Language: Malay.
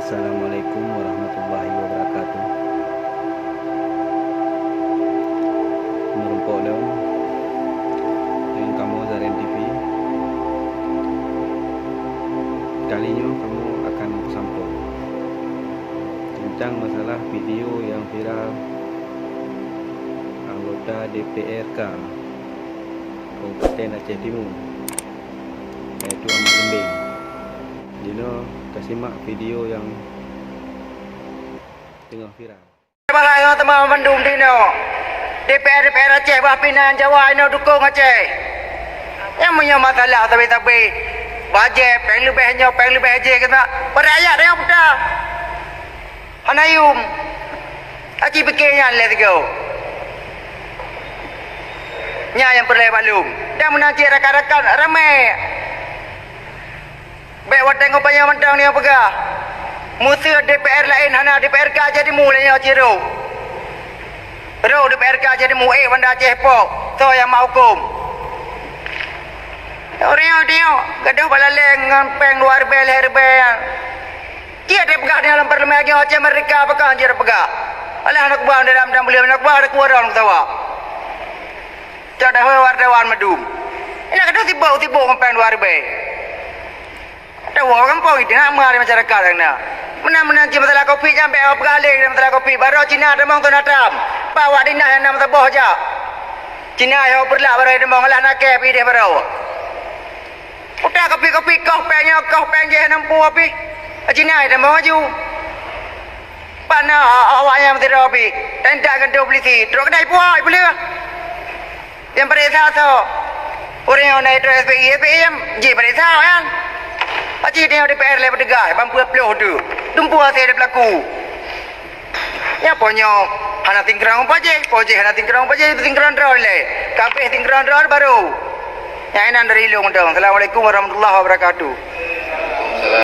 Assalamualaikum warahmatullahi wabarakatuh. Merumpok daun dengan kamu Zarian TV. Kalinya kamu akan sampul tentang masalah video yang viral anggota DPRK Kabupaten Aceh Timur, yaitu Ahmad Lembing. Dino kasimak video yang tengah viral. Bahaya teman mendung dino. DPR Aceh bah pinan Jawa ino dukung Aceh. Yang punya masalah tapi bajet peng lebih aje kena. Perayaan dia apa? Hanayum. Aci pikirnya le tigo. Nya yang perlu maklum. Dan menanti rakan-rakan ramai. Baik wateng upaya mentang ni apa? Musuh DPR lain hana DPRK jadi mulanya ciro. Ro DPRK jadi mu benda Aceh pok. So yang mau hukum. Orang dia gaduh balaleng ngampeng luar bel herbel. Dia pegah dalam parlimen lagi Aceh mereka pegah dia pegah. Alah nak buang dalam beliau nak buang ada kurang tawa. Tidak wartawan medum. Ini gaduh tiba ngampeng luar bel. Ada orang kampung itu nak mari masyarakat nak. Menang masalah kopi sampai apa kali masalah kopi baru Cina demong tu natam. Bawa dinah yang nama teboh aja. Cina yang berlak baru demong lah nak ke pi dia baru. Udah kopi kau peng je nampu api. Cina demong aju. Pana awak yang mesti api. Dan tak kena polisi. Terus kena puai boleh. Yang perisa tu. Orang yang naik terus SPM je perisa kan. Aceh dia DPR lepas tegak, bampu upload tu. Tumpu hasil dia berlaku. Ya punya, hana tingkerang paje, hana tingkerang paje, tingkerang draw le. Kabeh tingkerang draw baru. Yang enak dari ilmu dong. Assalamualaikum warahmatullahi wabarakatuh.